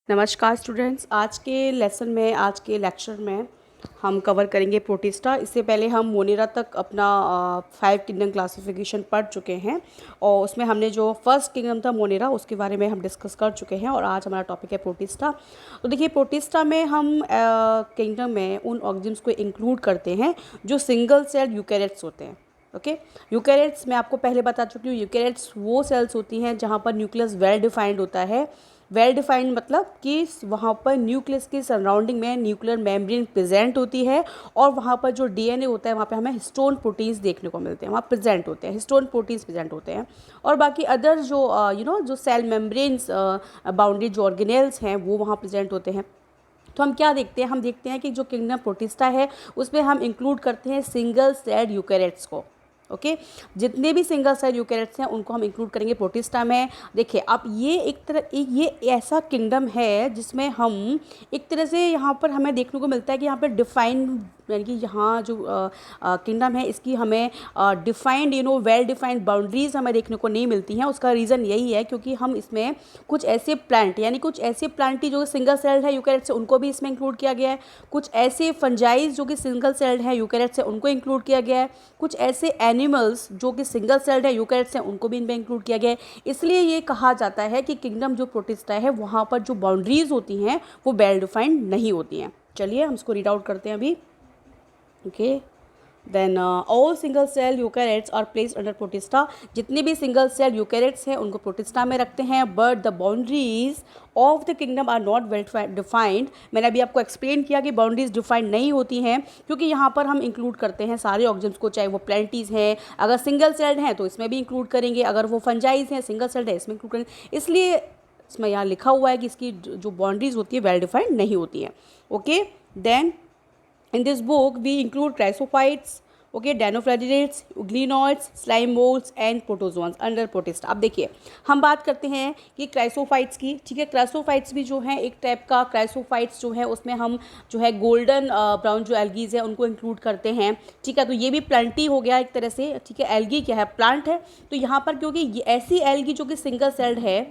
नमस्कार स्टूडेंट्स, आज के लेसन में, आज के लेक्चर में हम कवर करेंगे प्रोटिस्टा। इससे पहले हम मोनेरा तक अपना 5 किंगडम क्लासिफिकेशन पढ़ चुके हैं और उसमें हमने जो फर्स्ट किंगडम था मोनेरा, उसके बारे में हम डिस्कस कर चुके हैं और आज हमारा टॉपिक है प्रोटिस्टा। तो देखिए, प्रोटिस्टा में हम किंगडम में उन ऑर्गेनिज्म्स को इंक्लूड करते हैं जो सिंगल सेल यूकेरियोट्स होते हैं। ओके, यूकेरियोट्स मैं आपको पहले बता चुकी हूँ। यूकेरियोट्स वो सेल्स होती हैं जहाँ पर न्यूक्लियस वेल डिफाइंड होता है। वेल डिफाइंड मतलब कि वहाँ पर न्यूक्लियस की सराउंडिंग में न्यूक्लियर मेम्ब्रेन प्रेजेंट होती है और वहाँ पर जो डीएनए होता है वहाँ पे हमें हिस्टोन प्रोटीन्स देखने को मिलते हैं, वहाँ प्रेजेंट होते हैं, हिस्टोन प्रोटीन्स प्रेजेंट होते हैं। और बाकी अदर जो जो सेल मेम्ब्रेन्स बाउंड्री जो ऑर्गेनेल्स हैं वो वहाँ प्रेजेंट होते हैं। तो हम क्या देखते हैं, हम देखते हैं कि जो किंगडम प्रोटिस्टा है उसमें हम इंक्लूड करते हैं सिंगल सेल यूकेरियोट्स को। ओके, जितने भी सिंगल सेल यूकेरियोट्स हैं उनको हम इंक्लूड करेंगे प्रोटिस्टा में। देखिए, अब ये ये ऐसा किंगडम है जिसमें हम एक तरह से यहाँ पर हमें देखने को मिलता है कि यहाँ पर डिफाइंड, यानी कि यहाँ जो किंगडम है इसकी हमें डिफाइंड वेल डिफाइंड बाउंड्रीज हमें देखने को नहीं मिलती हैं। उसका रीज़न यही है क्योंकि हम इसमें कुछ ऐसे प्लांट, यानी कुछ ऐसे प्लांटी जो सिंगल सेल्ड है यूकेरियोट से, उनको भी इसमें इंक्लूड किया गया है। कुछ ऐसे फंजाइज जो कि सिंगल सेल्ड है यूकेरियोट से, उनको इंक्लूड किया गया है। कुछ ऐसे एनिमल्स जो कि सिंगल सेल्ड है यूकेरियोट से, उनको भी इनमें इंक्लूड किया गया है। इसलिए ये कहा जाता है कि किंगडम जो प्रोटिस्टा है वहाँ पर जो बाउंड्रीज होती हैं वो वेल डिफाइंड नहीं होती हैं। चलिए हम इसको रीड आउट करते हैं अभी। Okay, then all single cell eukaryotes are placed under protista। जितने भी सिंगल सेल यूकेरियोट्स हैं उनको प्रोटिस्टा में रखते हैं। But the boundaries of the kingdom are not well defined. मैंने अभी आपको एक्सप्लेन किया कि बाउंड्रीज डिफाइंड नहीं होती हैं क्योंकि यहाँ पर हम इंक्लूड करते हैं सारे ऑर्गेनिज्म्स को, चाहे वो प्लांटीज हैं, अगर सिंगल सेल्ड हैं तो इसमें भी इंक्लूड करेंगे, अगर वो फंजाइज हैं सिंगल सेल्ड है इसमें इंक्लूड करेंगे। इसलिए इसमें यहाँ लिखा हुआ है कि इसकी जो बाउंड्रीज होती है वेल डिफाइंड नहीं होती हैं। Okay, then in this book we include chrysophytes, okay, dinoflagellates, glenoids, slime molds and protozoans under protista। अब देखिए, हम बात करते हैं कि क्राइसोफाइट्स की। ठीक है, क्राइसोफाइट्स भी जो है एक टाइप का क्राइसोफाइट्स जो है उसमें हम जो है गोल्डन ब्राउन जो एल्गीज है उनको इंक्लूड करते हैं। ठीक है, तो ये भी प्लांटी हो गया एक तरह से। ठीक है, एल्गी क्या है, प्लांट है। तो यहाँ पर क्योंकि ये ऐसी एल्गी जो कि सिंगल सेल्ड है,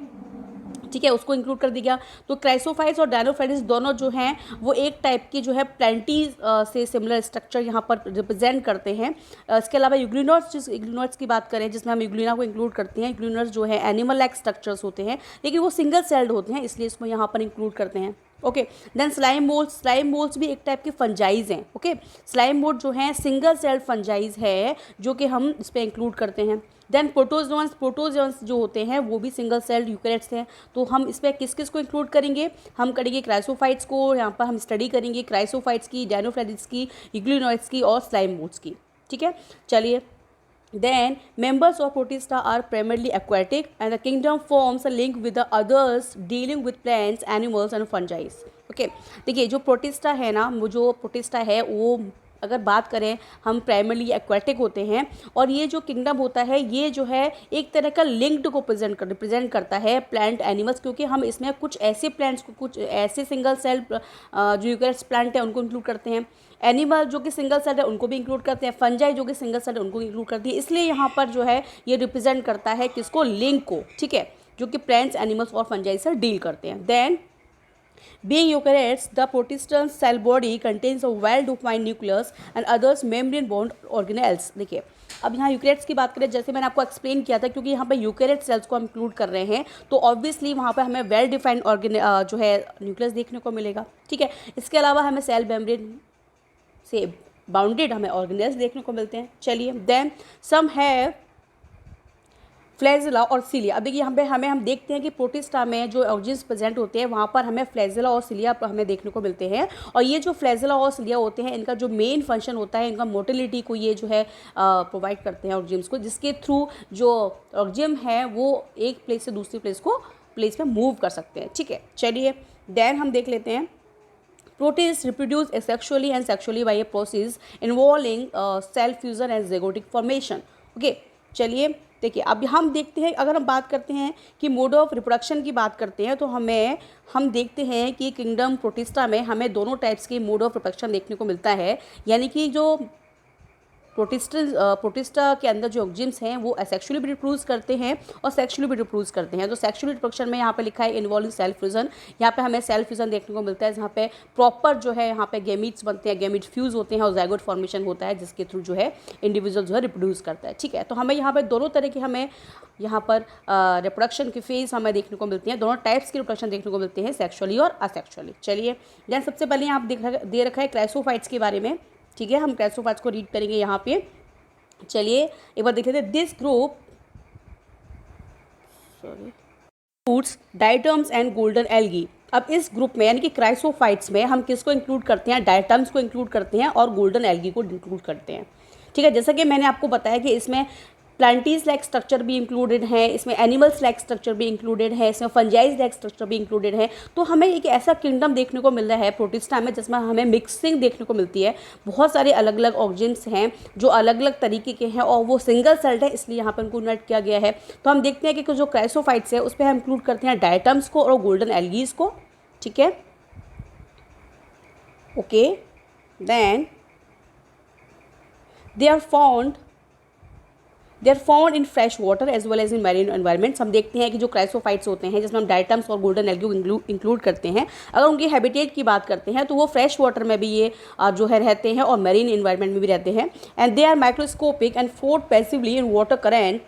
ठीक है, उसको इंक्लूड कर दिया। तो क्राइसोफाइट्स और डायनोफाइट्स दोनों जो हैं वो एक टाइप की जो है प्लांटीज से सिमिलर स्ट्रक्चर यहाँ पर रिप्रेजेंट करते हैं। इसके अलावा यूग्लिनोइड्स की बात करें जिसमें हम यूग्लिना को इंक्लूड करते हैं। यूग्लिनोइड्स जो है एनिमल लाइक स्ट्रक्चर्स होते हैं लेकिन वो सिंगल सेल्ड होते हैं, इसलिए इसको यहाँ पर इंक्लूड करते हैं। ओके, देन स्लाइम मोल्ड्स भी एक टाइप के फंजाइज हैं। ओके, स्लाइम मोल्ड जो है सिंगल सेल्ड फंजाइज है जो कि हम इस पर इंक्लूड करते हैं। देन प्रोटोजोन्स जो होते हैं वो भी सिंगल सेल्ड यूकेरियोट्स हैं। तो हम इसमें किस किस को इंक्लूड करेंगे, हम करेंगे क्राइसोफाइट्स को। यहाँ पर हम स्टडी करेंगे क्राइसोफाइट्स की, डायनोफ्लाजिल्स की, यूग्लिनोइड्स की और स्लाइम मोल्ड्स की। ठीक है, चलिए। Then members of protista are primarily aquatic and the kingdom forms a link with the others dealing with plants, animals and fungi। Okay, देखिए जो प्रोटिस्टा है ना, वो जो प्रोटिस्टा है वो अगर बात करें हम प्राइमरली एक्वाटिक होते हैं और ये जो किंगडम होता है ये जो है एक तरह का लिंक्ड को रिप्रेजेंट करता है प्लांट एनिमल्स, क्योंकि हम इसमें कुछ ऐसे प्लांट्स को, कुछ ऐसे सिंगल सेल जो यूकेरियोट्स प्लांट है उनको इंक्लूड करते हैं। एनिमल जो कि सिंगल सेल है उनको भी इंक्लूड करते हैं। फंजाई जो कि सिंगल सेल है उनको इंक्लूड करती है। इसलिए यहाँ पर जो है ये रिप्रेजेंट करता है किसको, लिंक को। ठीक है, जो कि प्लांट्स, एनिमल्स और फंजाई से डील करते हैं। Then being eukaryotes, the protistous cell body contains a well-defined nucleus and others membrane-bound organelles। देखिए, अब यहाँ यूकेरियोट्स की बात करें, जैसे मैंने आपको एक्सप्लेन किया था, क्योंकि यहाँ पे यूकेरियोट सेल्स को हम इंक्लूड कर रहे हैं तो ऑब्वियसली वहाँ पे हमें वेल डिफाइंड जो है न्यूक्लियस देखने को मिलेगा। ठीक है, इसके अलावा हमें सेल मेम्ब्रेन से बाउंडेड हमें ऑर्गेनेल्स देखने को मिलते हैं। चलिए, देन सम है फ्लैजेला और सिलिया। अब देखिए यहाँ पे हम देखते हैं कि प्रोटिस्टा में जो ऑर्गेन्स प्रेजेंट होते हैं वहाँ पर हमें फ्लैजेला और सिलिया हमें देखने को मिलते हैं। और ये जो फ्लैजेला और सिलिया होते हैं इनका जो मेन फंक्शन होता है, इनका मोटिलिटी को ये जो है प्रोवाइड करते हैं ऑर्गेन्स को, जिसके थ्रू जो ऑर्गेन है वो एक प्लेस से दूसरी प्लेस में मूव कर सकते हैं। ठीक है, चलिए देन हम देख लेते हैं। Protists reproduce asexually and sexually by a process involving cell fusion and zygotic formation। Okay, चलिए देखिए, अब हम देखते हैं, अगर हम बात करते हैं कि मोड ऑफ रिप्रोडक्शन की बात करते हैं तो हम देखते हैं कि किंगडम प्रोटिस्टा में हमें दोनों टाइप्स के मोड ऑफ रिप्रोडक्शन देखने को मिलता है। यानी कि जो प्रोटिस्टा के अंदर जो ऑर्गेनिम्स हैं वो असेक्सुअली भी रिप्रोड्यूस करते हैं और सेक्सुअली भी रिप्रोड्यूस करते हैं। तो सेक्सुअल रिप्रोडक्शन में यहाँ पे लिखा है इन्वॉल्विंग सेल्फ फ्यूजन, यहाँ पे हमें सेल्फ फ्यूजन देखने को मिलता है, जहाँ पे प्रॉपर जो है यहाँ पे गैमीट्स बनते हैं, गैमीट फ्यूज होते हैं और ज़ाइगोट फॉर्मेशन होता है, जिसके थ्रू जो है इंडिविजुअल जो है रिप्रोड्यूस करता है। ठीक है, तो हमें यहाँ पर दोनों तरह के हमें यहाँ पर रिप्रोडक्शन की फेज़ हमें देखने को मिलती हैं, दोनों टाइप्स की रिप्रोडक्शन देखने को मिलते हैं, सेक्सुअली और असेक्सुअली। चलिए देन सबसे पहले यहाँ दे रखा है क्राइसोफाइट्स के बारे में। ठीक है, हम क्राइसोफाइट्स को रीड करेंगे यहाँ पे। चलिए एक बार देख लेते हैं। This group fruits diatoms and golden algae. अब इस ग्रुप में यानी कि क्राइसोफाइट्स में हम किसको इंक्लूड करते हैं? डायटम्स को इंक्लूड करते हैं और गोल्डन एल्गी को इंक्लूड करते हैं। ठीक है, जैसा कि मैंने आपको बताया कि इसमें प्लांटीज लाइक स्ट्रक्चर भी इंक्लूडेड है, इसमें एनिमल्स लाइक स्ट्रक्चर भी इंक्लूडेड है, इसमें फंजाइज लाइक स्ट्रक्चर भी इंक्लूडेड है। तो हमें एक ऐसा किंगडम देखने को मिल रहा है प्रोटिस्टा में जिसमें हमें मिक्सिंग देखने को मिलती है। बहुत सारे अलग अलग ऑर्गेन्स हैं जो अलग अलग तरीके के हैं और वो सिंगल सेल्ड है, इसलिए यहाँ पर उनको यूनाइट किया गया है। तो हम देखते हैं कि जो क्राइसोफाइट्स है उस पर हम इंक्लूड करते हैं डायटम्स को और गोल्डन एल्गीज को। ठीक है, okay, then they are found in fresh water as well as in marine environments. हम देखते हैं कि जो क्राइसोफाइट्स होते हैं जिसमें हम डायटम्स और गोल्डन एल्गी इंक्लूड करते हैं, अगर उनकी हैबिटेट की बात करते हैं तो वो फ्रेश वाटर में भी ये जो है रहते हैं और मैरीन एनवायरनमेंट में भी रहते हैं। And they are microscopic and float passively in water current.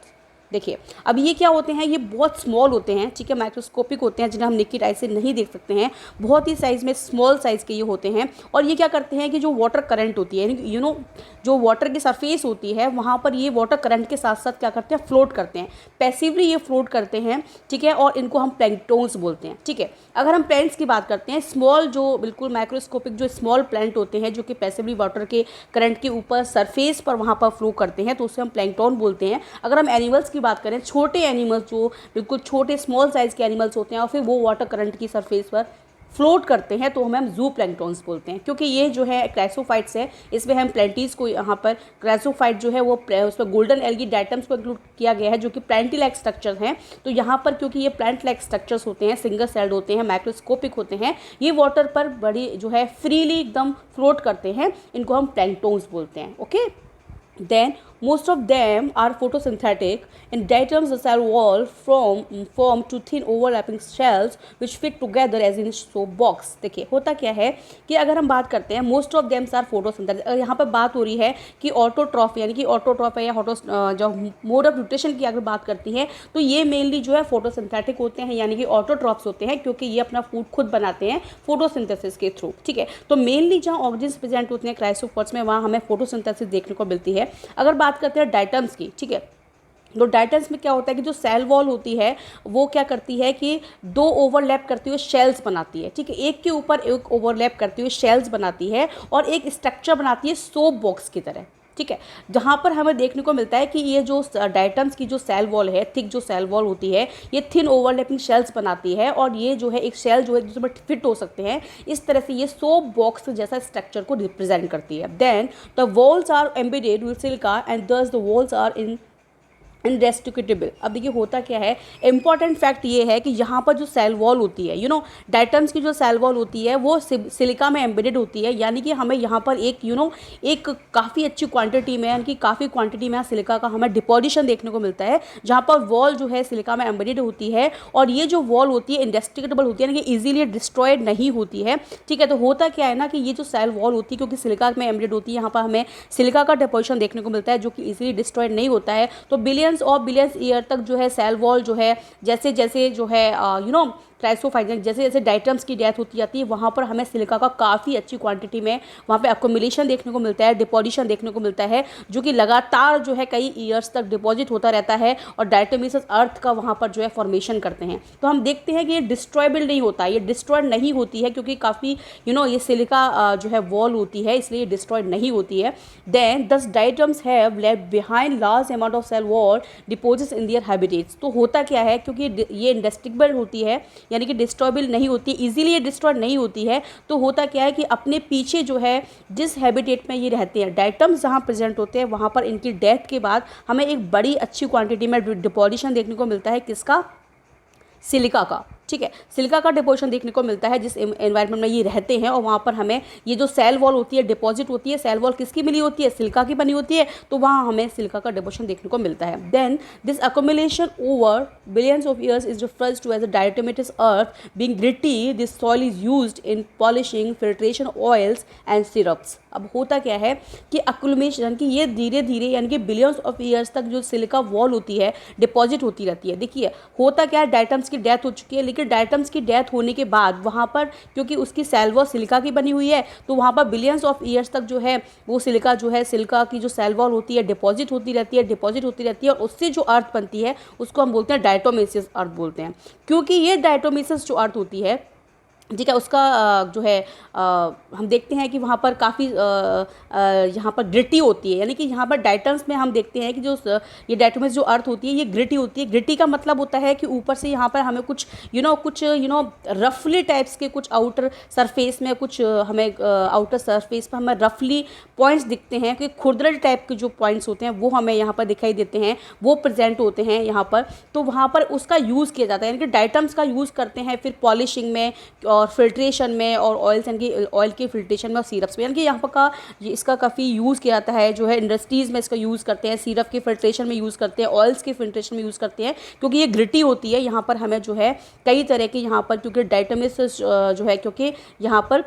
देखिए अब ये क्या होते हैं, ये बहुत स्मॉल होते हैं। ठीक है, माइक्रोस्कोपिक होते हैं जिन्हें हम नेकेड आई से नहीं देख सकते हैं, बहुत ही साइज़ में स्मॉल साइज़ के ये होते हैं। और ये क्या करते हैं कि जो वाटर करंट होती है यू नो जो वाटर की सरफेस होती है वहाँ पर ये वाटर करंट के साथ साथ क्या करते हैं, फ्लोट करते हैं, पैसिवली ये फ्लोट करते हैं। ठीक है, और इनको हम प्लैंकटोन्स बोलते हैं। ठीक है, अगर हम प्लांट्स की बात करते हैं, स्मॉल जो बिल्कुल माइक्रोस्कोपिक जो स्मॉल प्लांट होते हैं जो कि पैसिवली वाटर के करंट के ऊपर सरफेस पर वहाँ पर फ्लो करते हैं तो उसे हम प्लैंकटोन बोलते हैं। अगर हम एनिमल्स की बात करें, छोटे एनिमल्स जो बिल्कुल छोटे स्मॉल साइज़ के एनिमल्स होते हैं और फिर वो वाटर करंट की सरफेस पर फ्लोट करते हैं तो हम जू प्लैंकटॉन्स बोलते हैं। क्योंकि ये जो है क्राइसोफाइट्स है, इसमें हम प्लांटीज को यहाँ पर क्राइसोफाइट जो है वो उसमें गोल्डन एल्गी डायटम्स को इंक्लूड किया गया है जो कि प्लांटी लाइक स्ट्रक्चर हैं। तो यहाँ पर क्योंकि ये प्लांट लाइक स्ट्रक्चर्स होते हैं, सिंगल सेल्ड होते हैं, माइक्रोस्कोपिक होते हैं, ये वाटर पर बड़ी जो है फ्रीली एकदम फ्लोट करते हैं, इनको हम प्लैंकटॉन्स बोलते हैं। Okay, then most of them are photosynthetic. In diatoms the cell wall form to thin overlapping shells which fit together as in soap box। देखिए होता क्या है कि अगर हम बात करते हैं most of them are photosynthetic, अगर यहाँ पर बात हो रही है कि ऑटोट्रॉफ यानी कि ऑटोट्रॉफ है या जो मोड ऑफ न्यूट्रिशन की अगर बात करती है तो ये मेनली जो है फोटोसिंथेटिक होते हैं यानी कि ऑटोट्रॉफ्स होते हैं क्योंकि ये अपना फूड खुद बनाते हैं फोटोसिंथेसिस के थ्रू। ठीक है, तो मेनली जहाँ ऑर्गेन्स प्रेजेंट होते हैं क्राइसोफोर्स में वहाँ हमें फोटोसिंथेसिस देखने को मिलती है। अगर बात करते हैं डायटम्स की, ठीक है, तो डायटम्स में क्या होता है कि जो सेल वॉल होती है वो क्या करती है कि दो ओवरलैप करती हुए शेल्स बनाती है। ठीक है, एक के ऊपर एक ओवरलैप करती हुए शेल्स बनाती है और एक स्ट्रक्चर बनाती है सोप बॉक्स की तरह। ठीक है, जहाँ पर हमें देखने को मिलता है कि ये जो डायटम्स की जो सेल वॉल है, थिक जो सेल वॉल होती है, ये थिन ओवरलैपिंग शेल्स बनाती है और ये जो है एक शेल जो है जिसमें फिट हो सकते हैं, इस तरह से ये सोप बॉक्स जैसा स्ट्रक्चर को रिप्रेजेंट करती है। Then the walls are embedded with silica and thus the walls are indestructible. अब देखिए होता क्या है, इंपॉर्टेंट फैक्ट ये है कि यहाँ पर जो सेल वॉल होती है, डायटम्स की जो सेल वॉल होती है वो सिलिका में एम्बेडेड होती है, यानी कि हमें यहाँ पर एक एक काफ़ी अच्छी क्वांटिटी में यानी कि काफ़ी क्वांटिटी में सिलिका का हमें डिपोजिशन देखने को मिलता है, जहाँ पर वॉल जो है सिलिका में एम्बेडेड होती है और ये जो वॉल होती है इनडेस्टिकेटेबल होती है, यानी कि ईजिली डिस्ट्रॉयड नहीं होती है। ठीक है, तो होता क्या है ना कि ये जो सेल वॉल होती है क्योंकि सिलिका में एम्बेडेड होती है, यहाँ पर हमें सिलिका का डिपोजिशन देखने को मिलता है जो कि ईजिली डिस्ट्रॉयड नहीं होता है। तो बिलियंस और बिलियंस ईयर तक जो है सेल वॉल जो है जैसे जैसे जो है क्राइसोफाइट्स जैसे जैसे डायटम्स की डेथ होती जाती है वहाँ पर हमें सिलिका का काफ़ी अच्छी क्वांटिटी में वहाँ पे अक्यूमुलेशन देखने को मिलता है, डिपोजिशन देखने को मिलता है जो कि लगातार जो है कई ईयर्स तक डिपॉजिट होता रहता है और डायटोमिसस अर्थ का वहाँ पर जो है फॉर्मेशन करते हैं। तो हम देखते हैं कि ये डिस्ट्रॉयबल नहीं होता, ये डिस्ट्रॉयड नहीं होती है क्योंकि काफ़ी ये सिलिका जो है वॉल होती है इसलिए डिस्ट्रॉयड नहीं होती है। Then thus diatoms have left behind large amount of cell wall deposits in their habitats. तो होता क्या है, क्योंकि ये इंडेस्टिकेबल होती है यानी कि डिस्ट्रॉयबल नहीं होती, इजीली ये डिस्ट्रॉय नहीं होती है, तो होता क्या है कि अपने पीछे जो है जिस हैबिटेट में ये रहते हैं, डायटम्स जहाँ प्रेजेंट होते हैं वहाँ पर इनकी डेथ के बाद हमें एक बड़ी अच्छी क्वांटिटी में डिपोजिशन देखने को मिलता है, किसका, सिलिका का। ठीक है। सिलिका का डिपोजिशन देखने को मिलता है जिस एनवायरनमेंट में ये रहते हैं, और वहाँ पर हमें ये जो सेल वॉल होती है, डिपॉजिट होती है, सेल वॉल किसकी मिली होती है, सिलिका की बनी होती है, तो वहाँ हमें सिलिका का डिपोजिशन देखने को मिलता है। Then this accumulation over billions of years is refers to as a diatomaceous earth being gritty. This soil is used in polishing, filtration oils and syrups. अब होता क्या है कि अक्यूमुलेशन कि ये धीरे धीरे यानी कि बिलियंस ऑफ ईयर्स तक जो सिलिका वॉल होती है डिपॉजिट होती रहती है। देखिए होता क्या है, डायटम्स की डेथ हो चुकी है, लेकिन डायटम्स की डेथ होने के बाद वहाँ पर क्योंकि उसकी सेल वॉल सिलिका की बनी हुई है, तो वहाँ पर बिलियंस ऑफ ईयर्स तक जो है वो सिलिका की जो सेल वॉल होती है डिपॉजिट होती रहती है, और उससे जो अर्थ बनती है उसको हम बोलते हैं डायटोमेसियस अर्थ बोलते हैं। क्योंकि ये डायटोमेसियस जो अर्थ होती है, ठीक है, उसका जो है हम देखते हैं कि वहाँ पर काफ़ी यहाँ पर ग्रिटी होती है, यानी कि यहाँ पर डायटम्स में हम देखते हैं कि जो ये डायटोमेस जो अर्थ होती है ये ग्रिटी होती है। ग्रिटी का मतलब होता है कि ऊपर से यहाँ पर हमें कुछ रफली टाइप्स के कुछ आउटर सरफेस में कुछ हमें आउटर सरफेस पर हमें रफली पॉइंट्स दिखते हैं कि खुरदरे टाइप के जो पॉइंट्स होते हैं वो हमें यहाँ पर दिखाई देते हैं, वो प्रेजेंट होते हैं यहाँ पर। तो वहाँ पर उसका यूज़ किया जाता है, यानी कि डायटम्स का यूज़ करते हैं फिर पॉलिशिंग में और फिल्ट्रेशन में और ऑयल के फिल्ट्रेशन में और सिरप्स में, यानी कि यहाँ पर इसका काफ़ी यूज़ किया जाता है। जो है इंडस्ट्रीज़ में इसका यूज़ करते हैं, सिरप के फिल्ट्रेशन में यूज़ करते हैं, ऑयल्स के फिल्ट्रेशन में यूज़ करते हैं, क्योंकि ये ग्रिटी होती है। यहाँ पर हमें जो है कई तरह के यहाँ पर क्योंकि डायटोमेस जो है क्योंकि यहाँ पर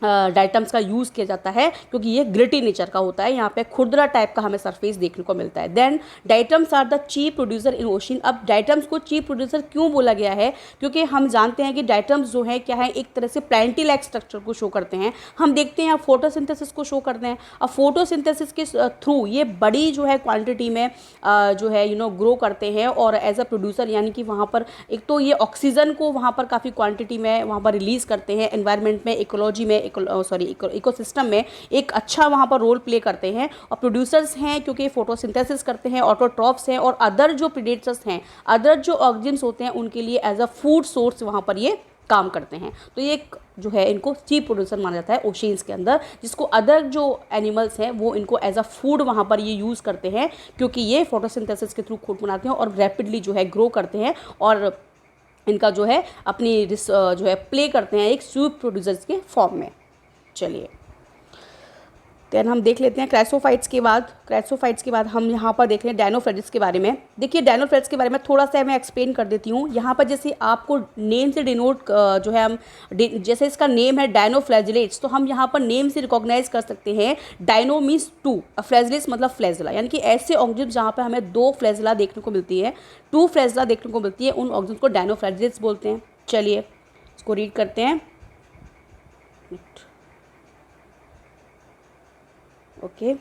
डायटम्स का यूज़ किया जाता है क्योंकि ये ग्रिटी नेचर का होता है, यहाँ पे खुरदरा टाइप का हमें सरफेस देखने को मिलता है। Then diatoms are the chief producer in ocean. अब डायटम्स को चीप प्रोड्यूसर क्यों बोला गया है, क्योंकि हम जानते हैं कि डायटम्स जो है क्या है, एक तरह से प्लांटी लाइक स्ट्रक्चर को शो करते हैं। हम देखते हैं फोटोसिंथेसिस को शो करते हैं। अब फोटोसिंथेसिस के थ्रू ये बड़ी जो है क्वान्टिटी में जो है ग्रो करते हैं और एज अ प्रोड्यूसर, यानी कि वहाँ पर एक तो ये ऑक्सीजन को वहाँ पर काफ़ी क्वान्टिटी में वहाँ पर रिलीज़ करते हैं, एनवायरनमेंट में, इकोलॉजी में, इकोसिस्टम में एक अच्छा वहाँ पर रोल प्ले करते हैं। और प्रोड्यूसर्स हैं क्योंकि फोटोसिंथेसिस करते हैं, ऑटोट्रॉफ्स हैं, और अदर जो प्रेडेटर्स हैं, अदर जो ऑर्गेनिज्म्स होते हैं उनके लिए एज अ फूड सोर्स वहाँ पर ये काम करते हैं। तो ये एक जो है इनको चीप प्रोड्यूसर माना जाता है ओशियंस के अंदर, जिसको अदर जो एनिमल्स हैं वो इनको एज अ फूड वहाँ पर ये यूज़ करते हैं, क्योंकि ये फोटोसिंथेसिस के थ्रू फूड बनाते हैं और रैपिडली जो है ग्रो करते हैं और इनका जो है अपनी जो है प्ले करते हैं एक चीप प्रोड्यूसर्स के फॉर्म में। चलिए देन हम देख लेते हैं क्राइसोफाइट्स के बाद हम यहाँ पर देख लें डायनोफ्लेजिस के बारे में। देखिए डायनोफ्लेजिस के बारे में थोड़ा सा मैं एक्सप्लेन कर देती हूँ। यहाँ पर जैसे आपको नेम से डिनोट जो है हम जैसे इसका नेम है डायनोफ्लैजिलेट्स, तो हम यहाँ पर नेम से रिकॉग्नाइज कर सकते हैं। डायनो मीन्स टू, फ्लैजिलेट्स मतलब फ्लैजिला, यानी कि ऐसे ऑर्गेनिज्म जहाँ पर हमें दो फ्लैजिला देखने को मिलती है, टू फ्लैजिला देखने को मिलती है, उन ऑर्गेनिज्म को डायनोफ्लैजिलेट्स बोलते हैं। चलिए इसको रीड करते हैं। Okay.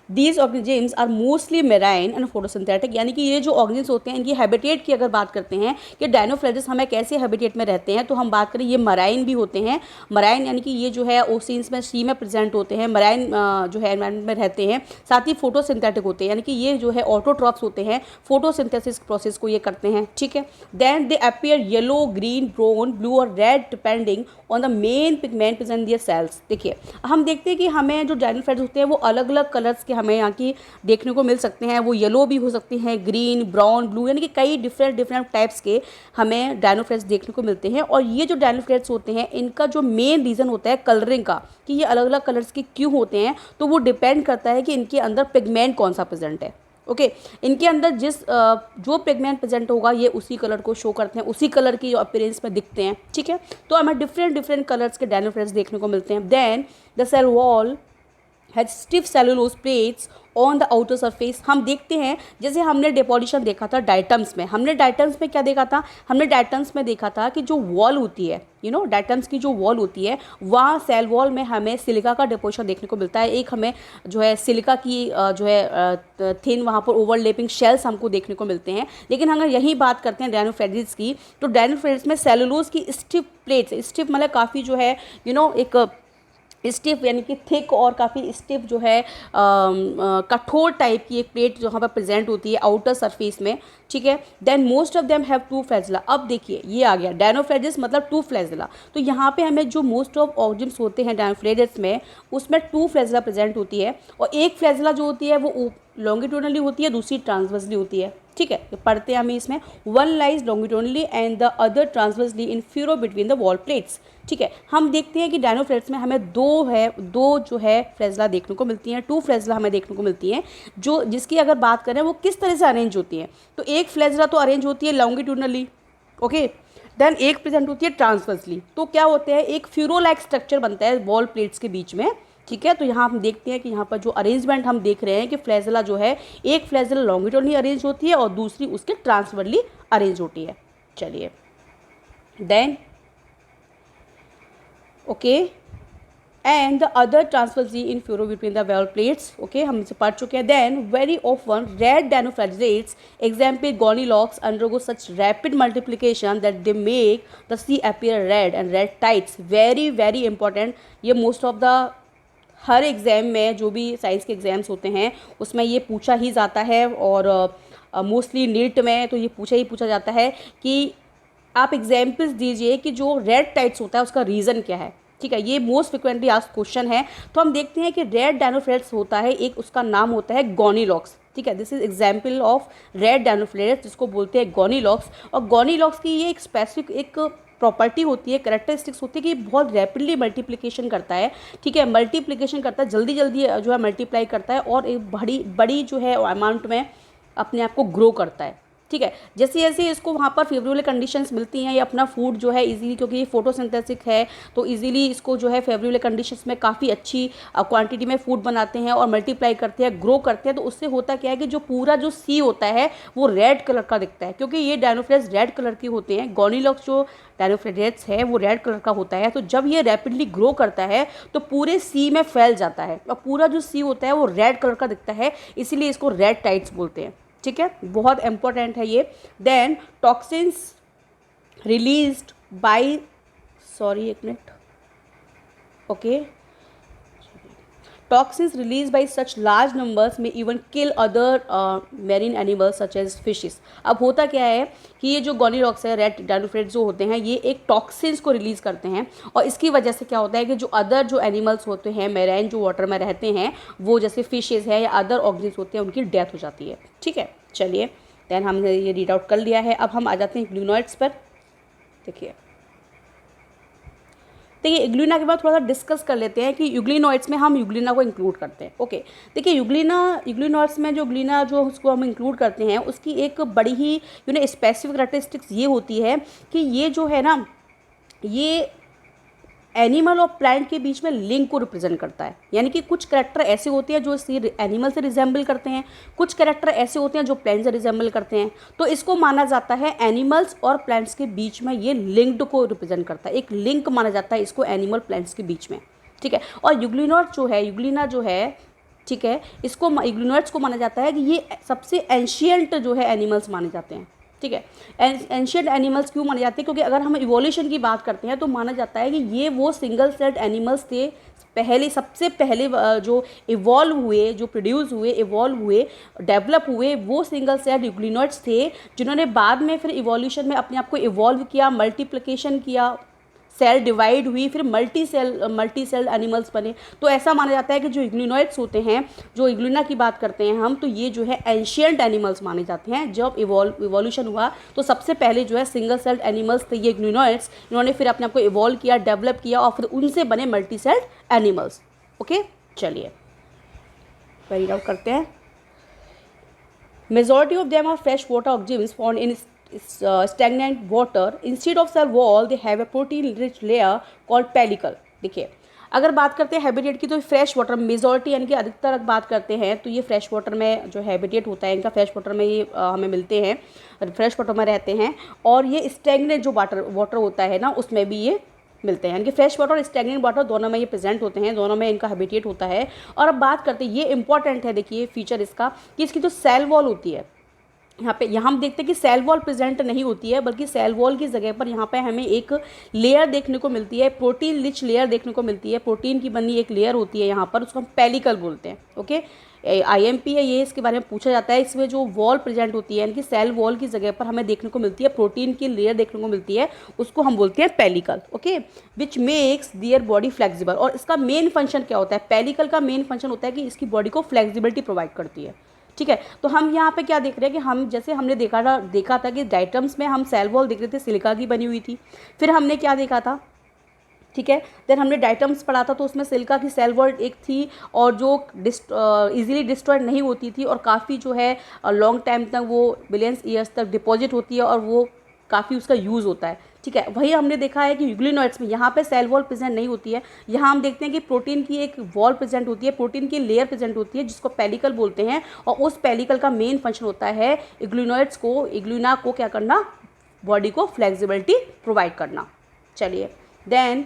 These organisms are mostly marine and photosynthetic, यानी कि ये जो ऑर्गेनिज्म्स होते हैं इनकी हैबिटेट की अगर बात करते हैं कि डायनोफ्लेजिस हमें कैसे हैबिटेट में रहते हैं, तो हम बात करें ये मराइन भी होते हैं। मराइन यानी कि ये जो है ओशियंस में, सी में प्रेजेंट होते हैं, मराइन जो है एनवायरनमेंट में रहते हैं। साथ ही फोटोसिंथेटिक होते हैं, यानी कि ये जो है ऑटोट्रॉफ्स होते हैं, फोटोसिंथेसिस प्रोसेस को ये करते हैं। ठीक है। Then they appear yellow, green, brown, blue और red depending on the main pigment present in their cells. देखिए हम देखते हैं कि हमें जो डायनोफ्लेजिस होते हैं वो अलग अलग कलर्स के हमें यहाँ की देखने को मिल सकते हैं। वो येलो भी हो सकते हैं, ग्रीन, ब्राउन, ब्लू, यानी कि कई डिफरेंट टाइप्स के हमें डायनोफ्लेजिस देखने को मिलते हैं। और ये जो डायनोफ्लेजिस होते हैं इनका जो मेन रीज़न होता है कलरिंग का, कि ये अलग अलग कलर्स के क्यों होते हैं, तो वो डिपेंड करता है कि इनके अंदर पिगमेंट कौन सा प्रेजेंट है। ओके इनके अंदर जो पिगमेंट प्रेजेंट होगा ये उसी कलर को शो करते हैं, उसी कलर की अपीयरेंस में दिखते हैं। ठीक है, तो हमें डिफरेंट कलर्स के डायनोफ्लेजिस देखने को मिलते हैं। Then the cell wall has stiff cellulose plates on the outer surface. हम देखते हैं जैसे हमने डेपोजिशन देखा था डायटम्स में, हमने डायटम्स में क्या देखा था, हमने डायटम्स में देखा था कि जो वॉल होती है डायटम्स की जो वॉल होती है वहाँ सेल वॉल में हमें सिलिका का डिपोजिशन देखने को मिलता है। एक हमें जो है सिलिका की जो है थिन वहाँ पर ओवरलैपिंग शेल्स हमको देखने को मिलते हैं। लेकिन अगर यही बात करते हैं डायनोफ्लेजिस की, तो डायनोफ्लेजिस में सेलुलोज की स्टिफ प्लेट्स, स्टिफ मतलब काफ़ी जो है एक स्टिफ यानी कि थिक और काफ़ी स्टिफ जो है कठोर टाइप की एक प्लेट जो यहाँ पर प्रेजेंट होती है आउटर सरफेस में। ठीक है। Then most of them have two flagella. अब देखिए ये आ गया डायनोफ्लेजिस मतलब टू फ्लैजिला, तो यहाँ पे हमें जो मोस्ट ऑफ ऑर्गेनिज्म्स होते हैं डायनोफ्लेजिस में उसमें टू फ्लैजिला प्रेजेंट होती है, और एक फ्लैजिला जो होती है वो लॉन्गिट्यूडनली होती है, दूसरी ट्रांसवर्सली होती है। ठीक है, तो पढ़ते हैं हमें इसमें, one lies longitudinally and the other transversely in furrow between the wall plates. ठीक है, हम देखते हैं कि डायनोफ्लेट्स में हमें दो जो है फ्रेजला देखने को मिलती हैं, 2 फ्रेजला हमें देखने को मिलती हैं, जो जिसकी अगर बात करें वो किस तरह से अरेंज होती हैं। तो एक फ्रेजला तो अरेंज होती है लॉन्गिट्यूडनली, ओके, देन एक प्रेजेंट होती है ट्रांसवर्सली। तो क्या होते हैं, एक फ्यूरो लाइक स्ट्रक्चर बनता है वॉल प्लेट्स के बीच में। ठीक है, तो यहाँ हम देखते हैं कि यहाँ पर जो अरेंजमेंट हम देख रहे हैं कि फ्लैजेला जो है, एक फ्लैजेला लॉन्गिट्यूडनली अरेंज होती है और दूसरी उसके ट्रांसवर्सली अरेंज होती है। चलिए, then okay, and the other transversely in furrow between the wall plates. Okay, हम इसे पढ़ चुके हैं। Then very often red dinoflagellates example Gonyaulax undergo such rapid multiplication that they make the sea appear red and red tides. Very very important, ये most of the हर exam में जो भी साइंस के एग्ज़ाम्स होते हैं उसमें ये पूछा ही जाता है, और मोस्टली नीट में तो ये पूछा जाता है कि आप एग्जाम्पल्स दीजिए कि जो रेड टाइट्स होता है उसका रीज़न क्या है। ठीक है, ये मोस्ट फ्रिक्वेंटली आस्क्ड क्वेश्चन है। तो हम देखते हैं कि रेड डायनोफ्लेट्स होता है, एक उसका नाम होता है गोनीलॉक्स। ठीक है, this is example of red dinoflagellates जिसको बोलते हैं गोनीलॉक्स। और गोनीलॉक्स की ये एक स्पेसिफिक एक प्रॉपर्टी होती है, करेक्टरिस्टिक्स होती है कि बहुत रैपिडली मल्टीप्लिकेशन करता है। ठीक है, मल्टीप्लिकेशन करता है, जल्दी जल्दी जो है मल्टीप्लाई करता है, और एक बड़ी जो है अमाउंट में अपने आप को ग्रो करता है। ठीक है, जैसे जैसे इसको वहाँ पर फेवरेबल कंडीशंस मिलती हैं, ये अपना फूड जो है इजीली, क्योंकि ये फोटोसिंथेसिस है तो इजीली इसको जो है फेवरेबल कंडीशंस में काफ़ी अच्छी क्वांटिटी में फूड बनाते हैं और मल्टीप्लाई करते हैं, ग्रो करते हैं। तो उससे होता क्या है कि जो पूरा जो सी होता है वो रेड कलर का दिखता है, क्योंकि ये डायनोफ्लेट्स रेड कलर के होते हैं। गोनीलॉक्स जो डायनोफ्लेट्स है वो रेड कलर का होता है। तो जब ये रैपिडली ग्रो करता है तो पूरे सी में फैल जाता है और पूरा जो सी होता है वो रेड कलर का दिखता है, इसीलिए इसको रेड टाइट्स बोलते हैं। ठीक है, बहुत इंपॉर्टेंट है ये। Then toxins released by, sorry एक minute, okay, toxins release by such large numbers में even kill other marine animals such as fishes. अब होता क्या है कि ये जो गोनीलॉक्स है, रेड डायनोफ्लेट्स जो होते हैं, ये एक टॉक्सिन्स को रिलीज करते हैं, और इसकी वजह से क्या होता है कि जो अदर जो एनिमल्स होते हैं मेराइन जो वाटर में रहते हैं, वो जैसे फिशेस है या अदर ऑर्गेनिज्म होते हैं, उनकी डेथ हो जाती है। ठीक है, चलिए, देन हमने ये रीड आउट कर लिया है। अब हम आ जाते हैं यूग्लिनॉइड्स पर। देखिए यूग्लिना के बाद थोड़ा सा डिस्कस कर लेते हैं कि यूग्लिनॉइड्स में हम यूग्लिना को इंक्लूड करते हैं। ओके, देखिए यूग्लिनॉइड्स में जो यूग्लिना जो उसको हम इंक्लूड करते हैं उसकी एक बड़ी ही स्पेसिफिक कैरेक्टरिस्टिक्स ये होती है कि ये जो है ना, ये एनिमल और प्लांट के बीच में लिंक को रिप्रेजेंट करता है। यानी कि कुछ कैरेक्टर ऐसे होते हैं जो एनिमल से रिजेंबल करते हैं, कुछ कैरेक्टर ऐसे होते हैं जो प्लांट से रिजेंबल करते हैं। तो इसको माना जाता है एनिमल्स और प्लांट्स के बीच में, ये लिंक्ड को रिप्रेजेंट करता है, एक लिंक माना जाता है इसको एनिमल प्लांट्स के बीच में। ठीक है, और यूग्लिना जो है, ठीक है, इसको यूग्लिनॉइड्स को माना जाता है कि ये सबसे एंशियंट जो है एनिमल्स माने जाते हैं। ठीक है, एंशियंट एनिमल्स क्यों माने जाते हैं, क्योंकि अगर हम इवोल्यूशन की बात करते हैं तो माना जाता है कि ये वो सिंगल सेल्ड एनिमल्स थे, सबसे पहले जो इवॉल्व हुए, जो प्रोड्यूस हुए, इवॉल्व हुए, डेवलप हुए, वो सिंगल सेल्ड यूग्लिनॉइड्स थे, जिन्होंने बाद में फिर इवोल्यूशन में अपने आप को इवॉल्व किया, मल्टीप्लिकेशन किया, सेल डिवाइड हुई, फिर मल्टी सेल एनिमल्स बने। तो ऐसा माना जाता है कि जो यूग्लिनॉइड्स होते हैं, जो यूग्लिना की बात करते हैं हम, तो ये जो है एंशियंट एनिमल्स माने जाते हैं। जब इवोल्यूशन हुआ तो सबसे पहले जो है सिंगल सेल्ड एनिमल्स थे ये यूग्लिनॉइड्स, इन्होंने फिर अपने आप को इवॉल्व किया, डेवलप किया, और फिर उनसे बने मल्टी सेल्ड एनिमल्स। ओके, चलिए रीड आउट करते हैं। Majority of them are fresh water organisms found in stagnant water. Instead of cell wall they have a protein rich layer called pellicle. देखिए, अगर बात करते हैं हैबिटेट की तो फ्रेश वाटर मेजॉरिटी यानी कि अधिकतर बात करते हैं तो ये फ्रेश वाटर में जो हैबिटेट होता है इनका, फ्रेश वाटर में ये हमें मिलते हैं, फ्रेश वाटर में रहते हैं। और ये स्टैग्नेंट जो वाटर होता है ना, उसमें भी ये मिलते हैं, यानी कि फ्रेश वाटर और स्टैग्नेंट वाटर दोनों में ये प्रेजेंट होते हैं, दोनों में इनका हैबिटेट होता है। और अब बात करते हैं, ये इंपॉर्टेंट है, देखिए फीचर इसका कि इसकी जो सेल वॉल होती है, यहाँ हम देखते हैं कि सेल वॉल प्रेजेंट नहीं होती है, बल्कि सेल वॉल की जगह पर यहाँ पे हमें एक लेयर देखने को मिलती है, प्रोटीन रिच लेयर देखने को मिलती है। प्रोटीन की बनी एक लेयर होती है यहाँ पर, उसको हम पेलिकल बोलते हैं। ओके, IMP है ये, इसके बारे में पूछा जाता है। इसमें जो वॉल प्रेजेंट होती है यानी कि सेल वॉल की जगह पर हमें देखने को मिलती है, प्रोटीन की लेयर देखने को मिलती है, उसको हम बोलते हैं pellicle. Okay, which makes their body flexible. और इसका मेन फंक्शन क्या होता है, पेलिकल का मेन फंक्शन होता है कि इसकी बॉडी को फ्लेक्सिबिलिटी प्रोवाइड करती है। ठीक है। तो हम यहाँ पे क्या देख रहे हैं कि हम जैसे हमने देखा था कि डायटम्स में हम सेल वॉल देख रहे थे, सिलिका की बनी हुई थी। फिर हमने क्या देखा था, ठीक है, देन हमने डायटम्स पढ़ा था, तो उसमें सिलिका की सेल वॉल एक थी और जो इजीली डिस्ट्रॉयड नहीं होती थी और काफ़ी जो है लॉन्ग टाइम तक वो बिलियंस ईयर्स तक डिपॉजिट होती है और वो काफ़ी उसका यूज़ होता है, ठीक है। वही हमने देखा है कि यूग्लिनॉइड्स में यहाँ पे सेल वॉल प्रेजेंट नहीं होती है। यहाँ हम देखते हैं कि प्रोटीन की एक वॉल प्रेजेंट होती है, प्रोटीन की लेयर प्रेजेंट होती है जिसको पेलिकल बोलते हैं, और उस पेलिकल का मेन फंक्शन होता है इग्लूना को क्या करना, बॉडी को फ्लेक्सिबिलिटी प्रोवाइड करना। चलिए, then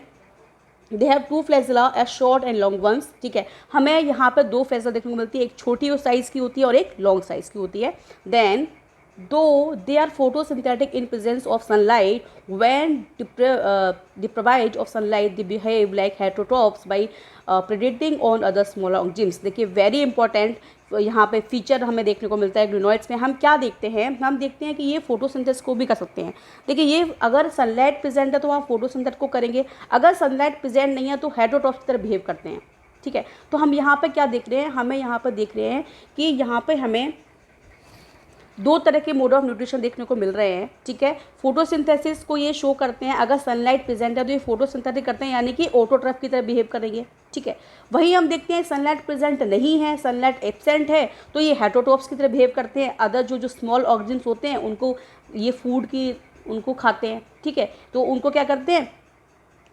they have two flagella, a short and long ones, ठीक है। हमें यहाँ पर दो फ्लैजिला देखने को मिलती है, एक छोटी साइज़ की होती है और एक लॉन्ग साइज़ की होती है। Then though they are photosynthetic in presence of sunlight, when deprived of sunlight they behave like heterotrophs by predating on other smaller organisms। देखिए वेरी इंपॉर्टेंट यहाँ पे फीचर हमें देखने को मिलता है ग्लूनॉइड्स में। हम क्या देखते हैं, हम देखते हैं कि ये फोटोसिंथेसिस को भी कर सकते हैं। देखिए ये अगर सनलाइट प्रेजेंट है तो वहाँ फोटोसिंथेसिस को करेंगे, अगर सनलाइट प्रेजेंट नहीं है तो हेटेरोट्रॉफ्स की तरह बिहेव करते हैं, ठीक है। तो हम यहाँ पे क्या देख रहे हैं, हमें यहाँ पर देख रहे हैं कि यहाँ पे हमें दो तरह के मोड ऑफ न्यूट्रिशन देखने को मिल रहे हैं, ठीक है। फोटोसिंथेसिस को ये शो करते हैं, अगर सनलाइट प्रेजेंट है तो ये फोटोसिंथेटिक करते हैं, यानी कि ऑटोट्रॉफ की तरह बिहेव करेंगे, ठीक है। वही हम देखते हैं सनलाइट प्रेजेंट नहीं है, सनलाइट एब्सेंट है, तो ये हेटेरोट्रॉफ्स की तरह बिहेव करते हैं। अदर जो स्मॉल ऑर्गेनिज्म होते हैं उनको ये फूड की उनको खाते हैं, ठीक है। तो उनको क्या करते हैं,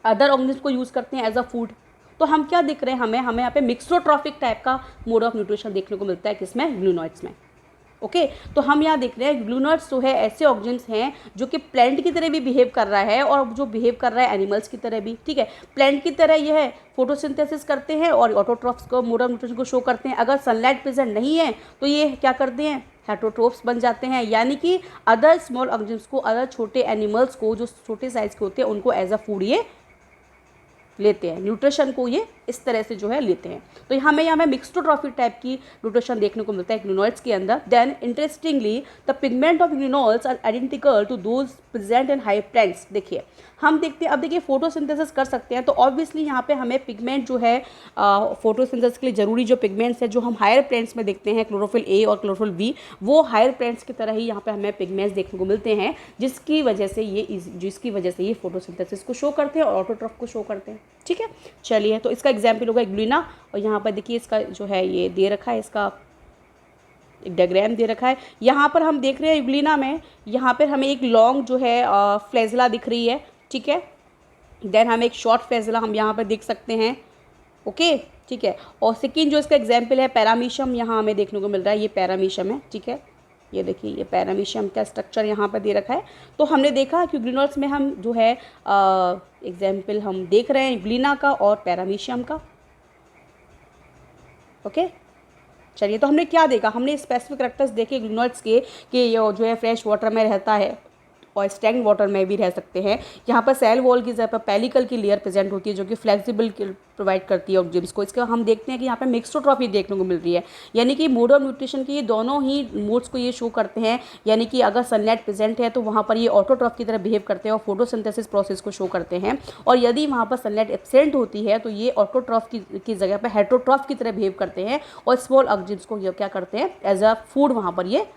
अदर ऑर्गेनिज्म को यूज़ करते हैं एज अ फूड। तो हम क्या दिख रहे हैं, हमें यहाँ पे मिक्सोट्रॉफिक टाइप का मोड ऑफ न्यूट्रिशन देखने को मिलता है, किसमें, ग्लूनॉइड्स में। ओके तो हम यहाँ देख रहे हैं ग्लूनॉइड्स जो है ऐसे ऑर्गेनिज्म हैं जो कि प्लांट की तरह भी बिहेव कर रहा है और जो बिहेव कर रहा है एनिमल्स की तरह भी, ठीक है। प्लांट की तरह यह है फोटोसिंथेसिस करते हैं और ऑटोट्रॉफ्स को मोड ऑफ न्यूट्रिशन को शो करते हैं। अगर सनलाइट प्रेजेंट नहीं है तो ये क्या करते हैं, हेटेरोट्रॉफ्स बन जाते हैं, यानी कि अदर स्मॉल ऑर्गेनिज्म्स को, अदर छोटे एनिमल्स को जो छोटे साइज़ के होते हैं उनको एज अ फूड ये लेते हैं, न्यूट्रिशन को ये इस तरह से जो है लेते हैं। तो हमें यहाँ मिक्सोट्रॉफिक टाइप की न्यूट्रिशन देखने को मिलता है ग्लूनॉइड्स के अंदर। Then interestingly the pigment of euglenoids are identical to those present in high plants. देखिए हम देखते हैं, अब देखिए फोटोसिंथेसिस कर सकते हैं तो ऑब्वियसली यहाँ पे हमें पिगमेंट जो है फोटोसिंथेसिस के लिए जरूरी जो पिगमेंट्स है जो हम हायर प्लांट्स में देखते हैं, क्लोरोफिल ए और क्लोरोफिल बी, वो हायर प्लांट्स की तरह ही यहाँ पे हमें पिगमेंट्स देखने को मिलते हैं, जिसकी वजह से ये फोटोसिंथेसिस को शो करते हैं और ऑटोट्रॉफ को शो करते हैं, ठीक है। चलिए तो इसका एग्जाम्पल होगा ग्लूना, और यहाँ पर देखिए इसका जो है ये दे रखा है, इसका एक डायग्राम दे रखा है। यहाँ पर हम देख रहे हैं यूग्लिना में, यहाँ पर हमें एक लॉन्ग जो है फ्लैजिला दिख रही है, ठीक है। देन हमें एक शॉर्ट फ्लैजिला हम यहाँ पर देख सकते हैं, ओके, ठीक है। और सेकेंड जो इसका एग्जाम्पल है पैरामीशियम, यहाँ हमें देखने को मिल रहा है, ये पैरामीशियम है, ठीक है। ये देखिए ये पैरामीशियम का स्ट्रक्चर यहाँ पर दे रखा है। तो हमने देखा कि ग्लूनॉइड्स में हम जो है एग्जाम्पल हम देख रहे हैं ग्लीना का और पैरामीशियम का, ओके। चलिए तो हमने क्या देखा, हमने स्पेसिफिक कैरेक्टर्स देखे ग्लूनॉइड्स के कि ये जो है फ्रेश वाटर में रहता है और स्टैग्नेंट वाटर में भी रह सकते हैं। यहाँ पर सेल वॉल की जगह पर पेलिकल की लेयर प्रेजेंट होती है जो कि फ्लेक्सिबल प्रोवाइड करती है ऑर्गेनिम्स को। इसके हम देखते हैं कि यहाँ पे मिक्सोट्रॉफी देखने को मिल रही है, यानी कि मोड ऑफ न्यूट्रिशन के ये दोनों ही मोड्स को ये शो करते हैं, यानी कि अगर सनलाइट प्रेजेंट है तो वहाँ पर ये ऑटोट्रॉफ की तरह बिहेव करते हैं और फोटोसिंथेसिस प्रोसेस को शो करते हैं, और यदि वहाँ पर सनलाइट एब्सेंट होती है तो ये ऑटोट्रॉफ की जगह पर हेटेरोट्रॉफ की तरह बिहेव करते हैं और स्मॉल ऑर्गेनिम्स को ये क्या करते हैं, एज अ फूड वहाँ पर ये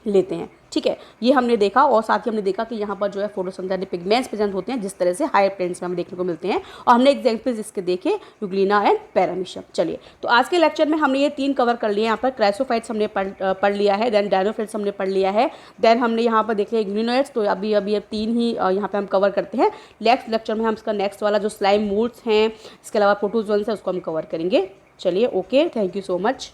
लेते हैं, ठीक है। ये हमने देखा, और साथ ही हमने देखा कि यहाँ पर जो है फोटोसिंथेटिक पिगमेंट्स प्रेजेंट होते हैं जिस तरह से हायर प्लांट्स में हमें देखने को मिलते हैं, और हमने एग्जांपल्स इसके देखे यूग्लिना एंड पैरामीशियम। चलिए तो आज के लेक्चर में हमने ये तीन कवर कर लिए। यहाँ पर क्राइसोफाइट्स हमने पढ़ लिया है, देन डायनोफिल्स हमने पढ़ लिया है, देन हमने यहाँ पर देख लिया ग्लूनॉइड्स। तो अभी तीन ही यहाँ पर हम कवर करते हैं। नेक्स्ट लेक्चर में हम इसका नेक्स्ट वाला जो स्लाइम मोड्स हैं, इसके अलावा प्रोटोजोन्स है, उसको हम कवर करेंगे। चलिए okay, thank you so much.